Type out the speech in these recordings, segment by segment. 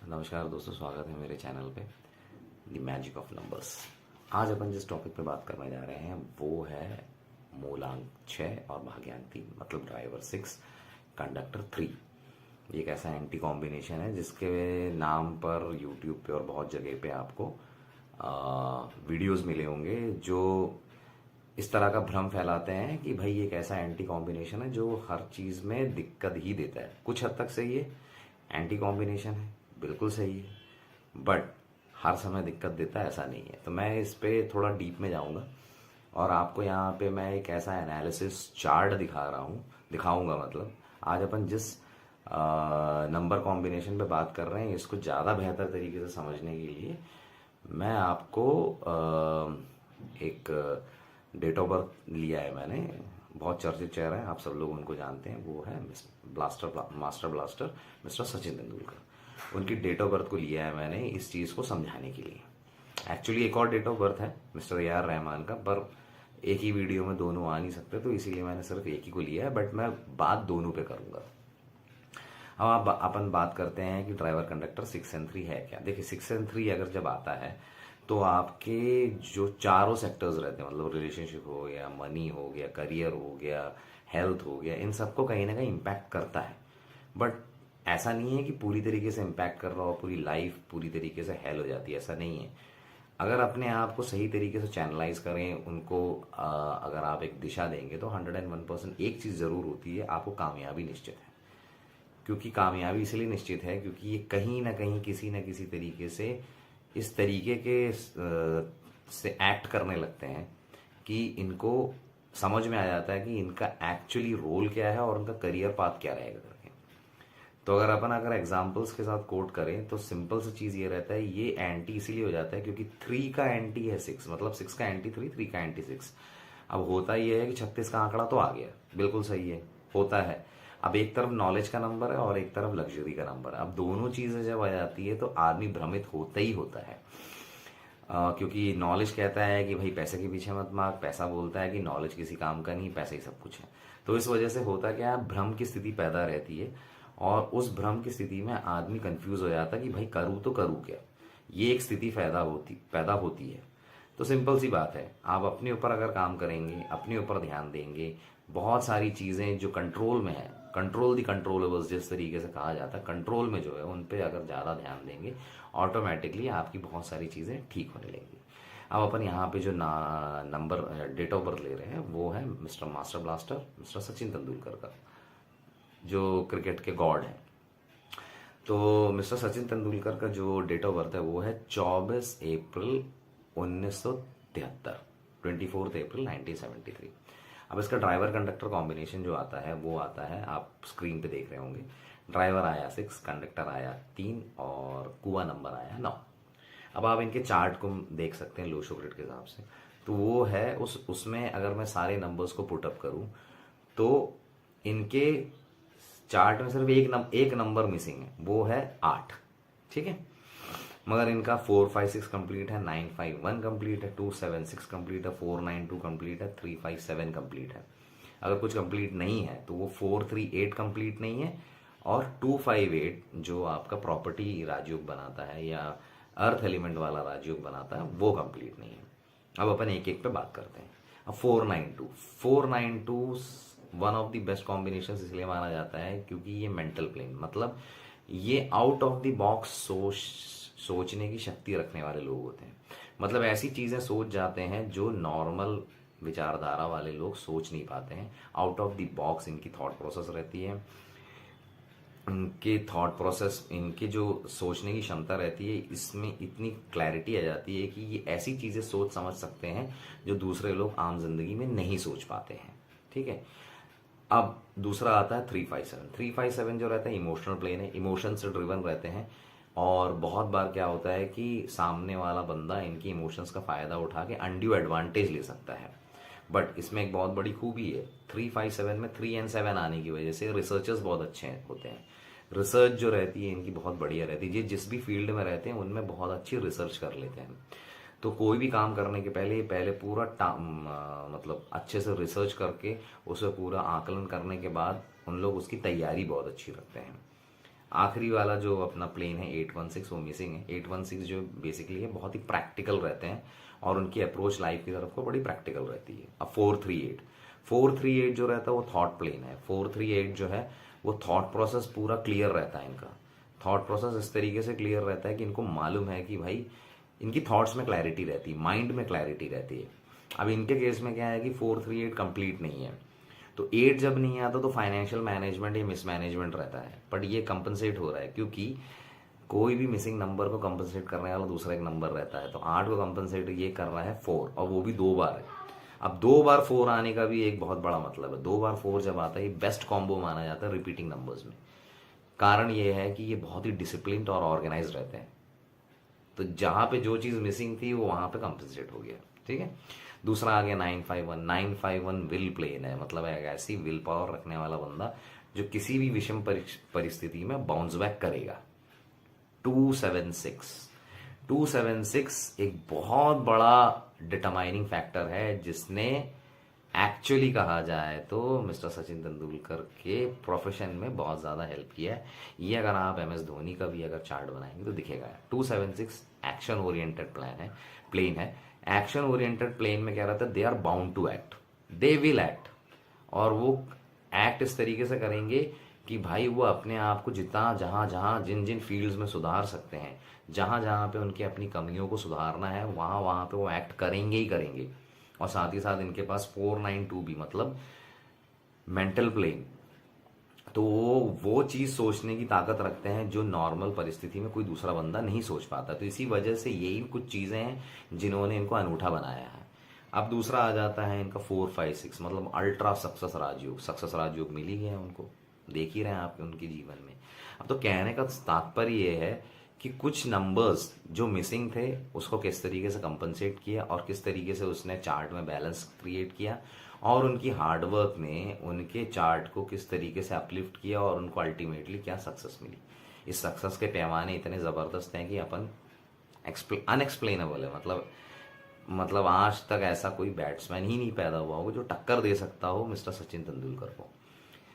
नमस्कार दोस्तों, स्वागत है मेरे चैनल पे द मैजिक ऑफ नंबर्स। आज अपन जिस टॉपिक पे बात करने जा रहे हैं वो है मूलांक 6 और भाग्यांक 3, मतलब ड्राइवर 6 कंडक्टर 3। ये एक ऐसा एंटी कॉम्बिनेशन है जिसके नाम पर यूट्यूब पे और बहुत जगह पे आपको वीडियोस मिले होंगे जो इस तरह का भ्रम फैलाते हैं कि भाई एक ऐसा एंटी कॉम्बिनेशन है जो हर चीज़ में दिक्कत ही देता है। कुछ हद तक सही है, एंटी कॉम्बिनेशन है, बिल्कुल सही है, बट हर समय दिक्कत देता है ऐसा नहीं है। तो मैं इस पे थोड़ा डीप में जाऊंगा और आपको यहाँ पे मैं एक ऐसा एनालिसिस चार्ट दिखाऊंगा। मतलब आज अपन जिस नंबर कॉम्बिनेशन पे बात कर रहे हैं, इसको ज़्यादा बेहतर तरीके से समझने के लिए मैं आपको एक डेट ऑफ बर्थ लिया है मैंने। बहुत चर्चित चेहरा है, आप सब लोग उनको जानते हैं, वो है master blaster mister Sachin Tendulkar. उनकी डेट ऑफ बर्थ को लिया है मैंने इस चीज़ को समझाने के लिए। एक्चुअली एक और डेट ऑफ बर्थ है मिस्टर ए आर रहमान का, पर एक ही वीडियो में दोनों आ नहीं सकते, तो इसीलिए मैंने सिर्फ एक ही को लिया है, बट मैं बात दोनों पे करूंगा। अब अपन बात करते हैं कि ड्राइवर कंडक्टर 6 एंड 3 है क्या। देखिए 6 एंड 3 अगर जब आता है तो आपके जो चारों सेक्टर्स रहते हैं, मतलब रिलेशनशिप हो गया, मनी हो गया, करियर हो गया, हेल्थ हो गया, इन सबको कहीं ना कहीं इम्पैक्ट करता है। बट ऐसा नहीं है कि पूरी तरीके से इम्पैक्ट कर रहा हो, पूरी लाइफ पूरी तरीके से हेल हो जाती है, ऐसा नहीं है। अगर अपने आप को सही तरीके से चैनलाइज करें उनको, अगर आप एक दिशा देंगे तो 101% एक चीज़ ज़रूर होती है, आपको कामयाबी निश्चित है। क्योंकि कामयाबी इसलिए निश्चित है क्योंकि ये कहीं ना कहीं किसी न किसी तरीके से इस तरीके के से एक्ट करने लगते हैं कि इनको समझ में आ जाता है कि इनका एक्चुअली रोल क्या है और उनका करियर पाथ क्या रहेगा करके। तो अगर एग्जांपल्स के साथ कोट करें तो सिंपल सी चीज़ ये रहता है, ये एंटी इसीलिए हो जाता है क्योंकि 3 का एंटी है 6, मतलब 6 का एंटी 3, 3 का एंटी 6। अब होता ये है कि 36 का आंकड़ा तो आ गया, बिल्कुल सही है, होता है। अब एक तरफ नॉलेज का नंबर है और एक तरफ लग्जरी का नंबर है। अब दोनों चीजें जब आ जाती है तो आदमी भ्रमित होता ही होता है। क्योंकि नॉलेज कहता है कि भाई पैसे के पीछे मत भाग, पैसा बोलता है कि नॉलेज किसी काम का नहीं, पैसे ही सब कुछ है। तो इस वजह से होता क्या है, भ्रम की स्थिति पैदा रहती है और उस भ्रम की स्थिति में आदमी कंफ्यूज हो जाता है कि भाई करूँ तो करूँ क्या। ये एक स्थिति पैदा होती है। तो सिंपल सी बात है, आप अपने ऊपर अगर काम करेंगे, अपने ऊपर ध्यान देंगे, बहुत सारी चीज़ें जो कंट्रोल में है, कंट्रोल दी कंट्रोलेबल्स जिस तरीके से कहा जाता है, कंट्रोल में जो है उन पे अगर ज़्यादा ध्यान देंगे, ऑटोमेटिकली आपकी बहुत सारी चीज़ें ठीक होने लगेंगी। अब अपन यहाँ पे जो नंबर डेट ऑफ बर्थ ले रहे हैं वो है mister master blaster mister Sachin Tendulkar का, जो क्रिकेट के गॉड हैं। तो मिस्टर सचिन तेंदुलकर का जो डेट ऑफ बर्थ है वो है 24 अप्रैल 1973, 24 अप्रैल 1973। अब इसका ड्राइवर कंडक्टर कॉम्बिनेशन जो आता है वो आता है, आप स्क्रीन पे देख रहे होंगे। ड्राइवर आया 6, कंडक्टर आया 3 और कुआ नंबर आया 9। अब आप इनके चार्ट को देख सकते हैं लो शो ग्रिड के हिसाब से। तो वो है उसमें अगर मैं सारे नंबर्स को पुटअप करूं तो इनके चार्ट में सिर्फ एक नंबर मिसिंग है, वो है 8। ठीक है, मगर इनका 456 कंप्लीट है, 951 कंप्लीट है, 276 कंप्लीट है, 492 कंप्लीट है, 357 कंप्लीट है। अगर कुछ कंप्लीट नहीं है तो वो 438 कंप्लीट नहीं है और 258 जो आपका प्रॉपर्टी राजयोग बनाता है या अर्थ एलिमेंट वाला राजयोग बनाता है वो कंप्लीट नहीं है। अब अपन एक एक पे बात करते हैं। अब 492 one of the best combination इसलिए माना जाता है क्योंकि ये मेंटल प्लेन, मतलब ये आउट ऑफ द बॉक्स सोचने की शक्ति रखने वाले लोग होते हैं। मतलब ऐसी चीजें सोच जाते हैं जो नॉर्मल विचारधारा वाले लोग सोच नहीं पाते हैं। आउट ऑफ द बॉक्स इनकी थॉट प्रोसेस रहती है, इनके थॉट प्रोसेस, इनके जो सोचने की क्षमता रहती है, इसमें इतनी क्लैरिटी आ जाती है कि ये ऐसी चीजें सोच समझ सकते हैं जो दूसरे लोग आम जिंदगी में नहीं सोच पाते हैं। ठीक है, अब दूसरा आता है 357। 357 जो रहता है इमोशनल प्लेन है, इमोशन से ड्रिवन रहते हैं और बहुत बार क्या होता है कि सामने वाला बंदा इनकी इमोशंस का फायदा उठा के अनड्यू एडवांटेज ले सकता है। बट इसमें एक बहुत बड़ी खूबी है, 357 में 3 and 7 आने की वजह से रिसर्चर्स बहुत अच्छे होते हैं। रिसर्च जो रहती है इनकी बहुत बढ़िया रहती है, जिस भी फील्ड में रहते हैं उनमें बहुत अच्छी रिसर्च कर लेते हैं। तो कोई भी काम करने के पहले पूरा मतलब अच्छे से रिसर्च करके उसे पूरा आकलन करने के बाद उन लोग उसकी तैयारी बहुत अच्छी रखते हैं। आखिरी वाला जो अपना प्लेन है 816 वो मिसिंग है। 816 जो बेसिकली है बहुत ही प्रैक्टिकल रहते हैं और उनकी अप्रोच लाइफ की तरफ को बड़ी प्रैक्टिकल रहती है। अब 438 जो रहता है वो थॉट प्लेन है। 438 जो है वो थॉट प्रोसेस पूरा क्लियर रहता है इनका। थॉट प्रोसेस इस तरीके से क्लियर रहता है कि इनको मालूम है कि भाई इनकी थॉट्स में क्लैरिटी रहती है, माइंड में क्लैरिटी रहती है। अब इनके केस में क्या है कि 438 कंप्लीट नहीं है, तो 8 जब नहीं आता तो फाइनेंशियल मैनेजमेंट या मिसमैनेजमेंट रहता है, बट ये कंपनसेट हो रहा है क्योंकि कोई भी मिसिंग नंबर को कंपनसेट करने वाला दूसरा एक नंबर रहता है। तो 8 को कंपनसेट ये कर रहा है 4, और वो भी 2 बार है। अब 2 बार 4 आने का भी एक बहुत बड़ा मतलब है। 2 बार 4 जब आता है ये बेस्ट कॉम्बो माना जाता है रिपीटिंग नंबर्स में। कारण ये है कि ये बहुत ही डिसिप्लिन्ड और ऑर्गेनाइज रहते हैं, तो जहां पे जो चीज मिसिंग थी वो वहां पे कंपनसेट हो गया। ठीक है, दूसरा आ गया 951। 951 विल प्लेन है, मतलब एक ऐसी विल पावर रखने वाला बंदा जो किसी भी विषम परिस्थिति में बाउंस बैक करेगा। 276 एक बहुत बड़ा डिटरमाइनिंग फैक्टर है जिसने एक्चुअली कहा जाए तो मिस्टर सचिन तेंदुलकर के प्रोफेशन में बहुत ज़्यादा हेल्प किया है। ये अगर आप MS धोनी का भी अगर चार्ट बनाएंगे तो दिखेगा। 276 एक्शन ओरिएंटेड प्लेन है। एक्शन ओरिएंटेड प्लेन में क्या रहता है, they are bound to act, they will act, और वो एक्ट इस तरीके से करेंगे कि भाई वो अपने आप को जितना जहां जहां जिन जिन फील्ड्स में सुधार सकते हैं, जहां जहां पे उनकी अपनी कमियों को सुधारना है, वहां वहां पे वो एक्ट करेंगे ही करेंगे। और साथ ही साथ इनके पास 492 भी मतलब मेंटल प्लेन, तो वो चीज सोचने की ताकत रखते हैं जो नॉर्मल परिस्थिति में कोई दूसरा बंदा नहीं सोच पाता। तो इसी वजह से यही कुछ चीजें हैं जिन्होंने इनको अनूठा बनाया है। अब दूसरा आ जाता है इनका 456, मतलब अल्ट्रा सक्सेस राजयोग। सक्सेस राजयोग मिल ही गया उनको, देख ही रहे हैं आप उनके जीवन में। अब तो कहने का तात्पर्य ये है कि कुछ नंबर्स जो मिसिंग थे उसको किस तरीके से कंपनसेट किया और किस तरीके से उसने चार्ट में बैलेंस क्रिएट किया, और उनकी हार्डवर्क ने उनके चार्ट को किस तरीके से अपलिफ्ट किया और उनको अल्टीमेटली क्या सक्सेस मिली। इस सक्सेस के पैमाने इतने ज़बरदस्त हैं कि अपन अनएक्सप्लेनेबल है। मतलब आज तक ऐसा कोई बैट्समैन ही नहीं पैदा हुआ हो जो टक्कर दे सकता हो मिस्टर सचिन तेंदुलकर को।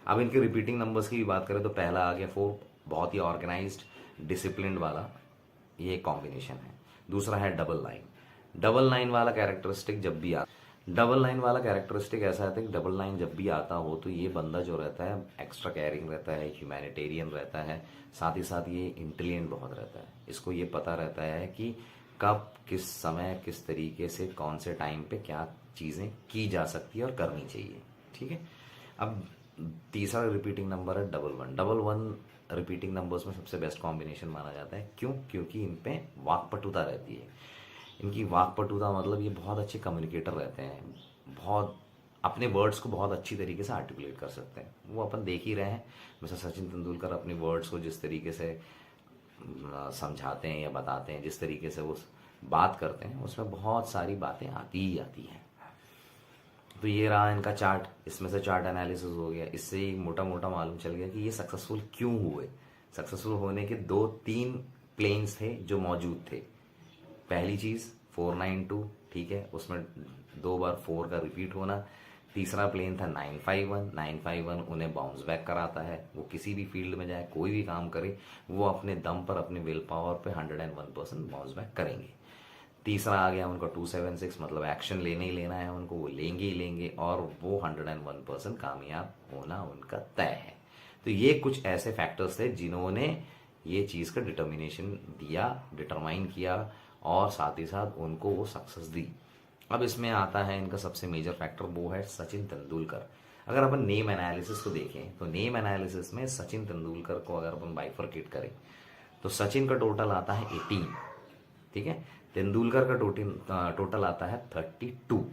अब इनके रिपीटिंग नंबर्स की भी बात करें तो पहला आ गया 4, बहुत ही ऑर्गेनाइज्ड डिसिप्लिन वाला ये कॉम्बिनेशन है। दूसरा है डबल नाइन वाला कैरेक्टरिस्टिक जब भी आता, डबल नाइन वाला कैरेक्टरिस्टिक ऐसा है कि डबल नाइन जब भी आता हो तो ये बंदा जो रहता है एक्स्ट्रा केयरिंग रहता है, ह्यूमैनिटेरियन रहता है, साथ ही साथ ये इंटेलिजेंट बहुत रहता है। इसको ये पता रहता है कि कब किस समय किस तरीके से कौन से टाइम पे क्या चीज़ें की जा सकती है और करनी चाहिए। ठीक है, अब तीसरा रिपीटिंग नंबर है 11। 11 रिपीटिंग नंबर्स में सबसे बेस्ट कॉम्बिनेशन माना जाता है। क्यों? क्योंकि इन पे वाकपटुता रहती है। इनकी वाकपटुता मतलब ये बहुत अच्छे कम्युनिकेटर रहते हैं, बहुत अपने वर्ड्स को बहुत अच्छी तरीके से आर्टिकुलेट कर सकते हैं। वो अपन देख ही रहे हैं मिस्टर सचिन तेंदुलकर अपने वर्ड्स को जिस तरीके से समझाते हैं या बताते हैं, जिस तरीके से वो बात करते हैं, उसमें बहुत सारी बातें आती ही आती हैं। तो ये रहा इनका चार्ट, इसमें से चार्ट एनालिसिस हो गया। इससे ही मोटा मोटा मालूम चल गया कि ये सक्सेसफुल क्यों हुए। सक्सेसफुल होने के 2-3 प्लेन्स थे जो मौजूद थे। पहली चीज 492, ठीक है, उसमें 2 बार 4 का रिपीट होना। तीसरा प्लेन था 951 उन्हें बाउंस बैक कराता है। वो किसी भी फील्ड में जाए, कोई भी काम करे, वो अपने दम पर, अपने विल पावर पे 101% बाउंस बैक करेंगे। तीसरा आ गया उनका 276, मतलब एक्शन लेने ही लेना है उनको, वो लेंगे ही लेंगे और वो 101% कामयाब होना उनका तय है। तो ये कुछ ऐसे फैक्टर्स थे जिन्होंने ये चीज़ का डिटर्मिनेशन दिया, डिटरमाइन किया और साथ ही साथ उनको वो सक्सेस दी। अब इसमें आता है इनका सबसे मेजर फैक्टर, वो है सचिन तेंदुलकर। अगर अपन नेम एनालिसिस को देखें तो नेम एनालिसिस में सचिन तेंदुलकर को अगर अपन बाइफरकेट करें तो सचिन का टोटल आता है 18, ठीक है, तेंदुलकर का टोटल आता है 32।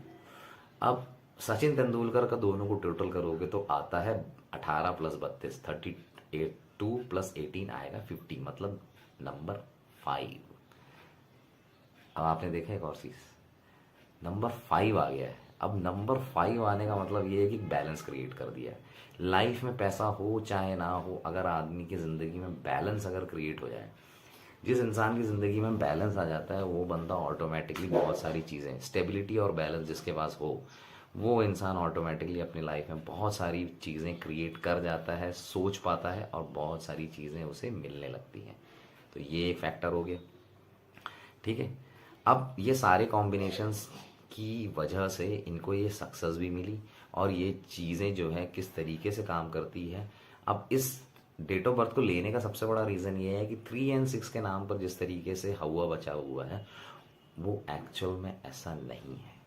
अब सचिन तेंदुलकर का दोनों को टोटल करोगे तो आता है 18 + 32, 32 + 18 आएगा 50, मतलब नंबर 5। अब आपने देखा एक और चीज, नंबर 5 आ गया है। अब नंबर 5 आने का मतलब ये है कि बैलेंस क्रिएट कर दिया है। लाइफ में पैसा हो चाहे ना हो, अगर आदमी की जिंदगी में बैलेंस अगर क्रिएट हो जाए, जिस इंसान की जिंदगी में बैलेंस आ जाता है वो बंदा ऑटोमेटिकली बहुत सारी चीजें, स्टेबिलिटी और बैलेंस जिसके पास हो वो इंसान ऑटोमेटिकली अपनी लाइफ में बहुत सारी चीज़ें क्रिएट कर जाता है, सोच पाता है और बहुत सारी चीज़ें उसे मिलने लगती हैं। तो ये एक फैक्टर हो गया। ठीक है, अब ये सारे कॉम्बिनेशंस की वजह से इनको ये सक्सेस भी मिली और ये चीज़ें जो है किस तरीके से काम करती है। अब इस डेट ऑफ बर्थ को लेने का सबसे बड़ा रीज़न ये है कि 3 और 6 के नाम पर जिस तरीके से हवा बचा हुआ है वो एक्चुअल में ऐसा नहीं है।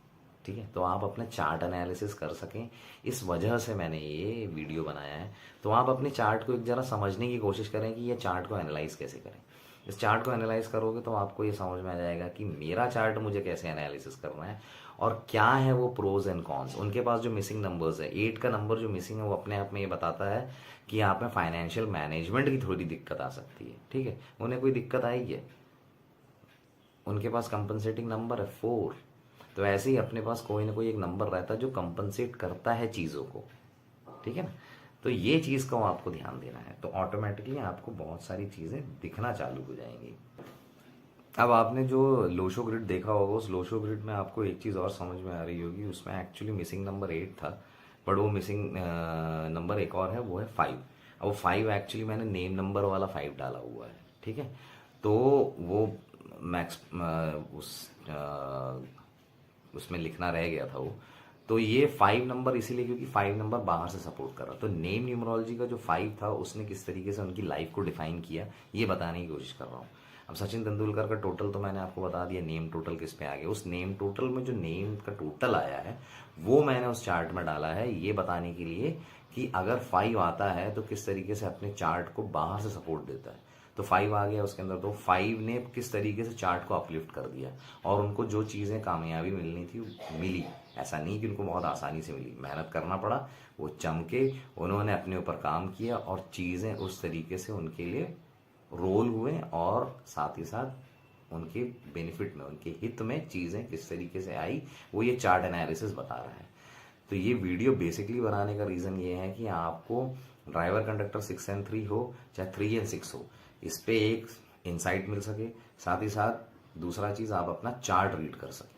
ठीक है, तो आप अपना चार्ट एनालिसिस कर सकें, इस वजह से मैंने ये वीडियो बनाया है। तो आप अपने चार्ट को एक ज़रा समझने की कोशिश करें कि ये चार्ट को एनालाइज कैसे करें। इस चार्ट को एनालाइज करोगे तो आपको ये समझ में आ जाएगा कि मेरा चार्ट मुझे कैसे एनालिसिस करना है और क्या है वो प्रोज एंड कॉन्स। उनके पास जो मिसिंग नंबर्स है, 8 का नंबर जो मिसिंग है वो अपने आप में ये बताता है कि आप में फाइनेंशियल मैनेजमेंट की थोड़ी दिक्कत आ सकती है। ठीक है, उन्हें कोई दिक्कत आई है, उनके पास कंपनसेटिंग नंबर है 4। तो ऐसे ही अपने पास कोई ना कोई एक नंबर रहता है जो कंपनसेट करता है चीज़ों को। ठीक है ना, तो ये चीज़ को आपको ध्यान देना है, तो ऑटोमेटिकली आपको बहुत सारी चीज़ें दिखना चालू हो जाएंगी। अब आपने जो लोशो ग्रिड देखा होगा, उस लोशो ग्रिड में आपको एक चीज़ और समझ में आ रही होगी, उसमें एक्चुअली मिसिंग नंबर 8 था, बट वो मिसिंग नंबर एक और है, वो है 5। अब वो 5 एक्चुअली मैंने नेम नंबर वाला 5 डाला हुआ है। ठीक है, तो वो मैक्स उसमें लिखना रह गया था वो। तो ये 5 नंबर इसीलिए क्योंकि 5 नंबर बाहर से सपोर्ट कर रहा। तो नेम न्यूमरोलॉजी का जो 5 था उसने किस तरीके से उनकी लाइफ को डिफाइन किया ये बताने की कोशिश कर रहा हूँ। अब सचिन तेंदुलकर का टोटल तो मैंने आपको बता दिया, नेम टोटल किस पे आ गया। उस नेम टोटल में जो नेम का टोटल आया है वो मैंने उस चार्ट में डाला है, ये बताने के लिए कि अगर 5 आता है तो किस तरीके से अपने चार्ट को बाहर से सपोर्ट देता है। तो 5 आ गया उसके अंदर, तो 5 ने किस तरीके से चार्ट को अपलिफ्ट कर दिया और उनको जो चीज़ें कामयाबी मिलनी थी मिली। ऐसा नहीं कि उनको बहुत आसानी से मिली, मेहनत करना पड़ा, वो चमके, उन्होंने अपने ऊपर काम किया और चीज़ें उस तरीके से उनके लिए रोल हुए और साथ ही साथ उनके बेनिफिट में, उनके हित में चीज़ें किस तरीके से आई वो ये चार्ट एनालिसिस बता रहा है। तो ये वीडियो बेसिकली बनाने का रीज़न ये है कि आपको ड्राइवर कंडक्टर 6 और 3 हो चाहे 3 और 6 हो, इस पे एक इंसाइट मिल सके, साथ ही साथ दूसरा चीज़ आप अपना चार्ट रीड कर सके।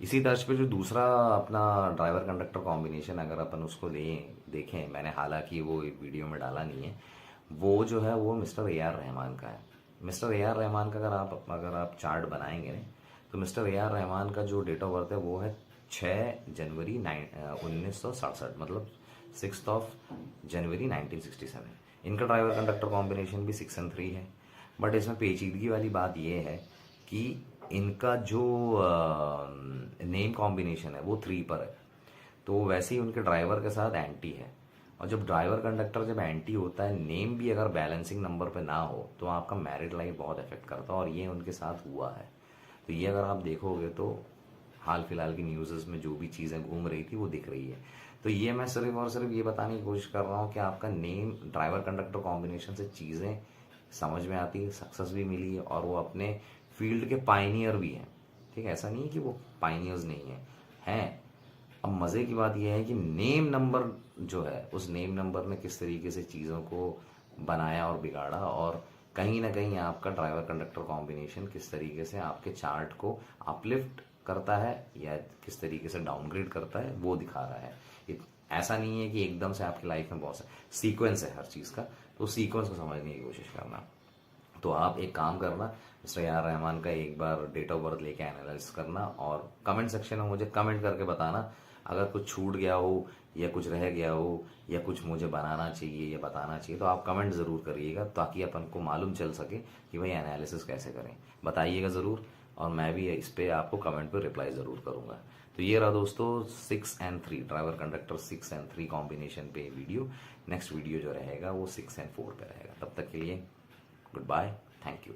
इसी तर्ज पे जो दूसरा अपना ड्राइवर कंडक्टर कॉम्बिनेशन अगर अपन उसको देखें, मैंने हालांकि वो वीडियो में डाला नहीं है, वो जो है वो मिस्टर AR रहमान का है। मिस्टर AR रहमान का अगर आप चार्ट बनाएंगे ना, तो मिस्टर AR रहमान का जो डेट ऑफ बर्थ है वो है 6 जनवरी 1967, मतलब 6 जनवरी 1967। इनका ड्राइवर कंडक्टर कॉम्बिनेशन भी 6 और 3 है। बट इसमें पेचीदगी वाली बात यह है कि इनका जो नेम कॉम्बिनेशन है वो 3 पर है, तो वैसे ही उनके ड्राइवर के साथ एंटी है। और जब ड्राइवर कंडक्टर जब एंटी होता है, नेम भी अगर बैलेंसिंग नंबर पे ना हो तो आपका मैरिड लाइफ बहुत इफेक्ट करता है, और ये उनके साथ हुआ है। तो ये अगर आप देखोगे तो हाल फिलहाल की न्यूज़ में जो भी चीज़ें घूम रही थी वो दिख रही है। तो ये मैं सिर्फ और सिर्फ ये बताने की कोशिश कर रहा हूँ कि आपका नेम ड्राइवर कंडक्टर कॉम्बिनेशन से चीज़ें समझ में आती है, सक्सेस भी मिली है और वो अपने फील्ड के पाइनियर भी हैं। ठीक है, ऐसा नहीं है कि वो पाइनियर्स नहीं हैं। अब मज़े की बात यह है कि नेम नंबर जो है, उस नेम नंबर ने किस तरीके से चीज़ों को बनाया और बिगाड़ा, और कहीं ना कहीं आपका ड्राइवर कंडक्टर कॉम्बिनेशन किस तरीके से आपके चार्ट को अपलिफ्ट करता है या किस तरीके से डाउनग्रेड करता है वो दिखा रहा है। ऐसा नहीं है कि एकदम से आपकी लाइफ में बहुत सा सीक्वेंस है हर चीज़ का, तो सीक्वेंस को समझने की कोशिश करना। तो आप एक काम करना, मिस्टर AR रहमान का एक बार डेट ऑफ बर्थ लेके एनालाइज करना और कमेंट सेक्शन में मुझे कमेंट करके बताना अगर कुछ छूट गया हो या कुछ रह गया हो या कुछ मुझे बनाना चाहिए या बताना चाहिए, तो आप कमेंट ज़रूर करिएगा ताकि अपन को मालूम चल सके कि भाई एनालिसिस कैसे करें। बताइएगा ज़रूर और मैं भी इस पर आपको कमेंट पर रिप्लाई ज़रूर करूँगा। तो ये रहा दोस्तों 6 और 3 ड्राइवर कंडक्टर 6 और 3 कॉम्बिनेशन पे वीडियो। नेक्स्ट वीडियो जो रहेगा वो 6 और 4 पे रहेगा। तब तक के लिए गुड बाय, थैंक यू।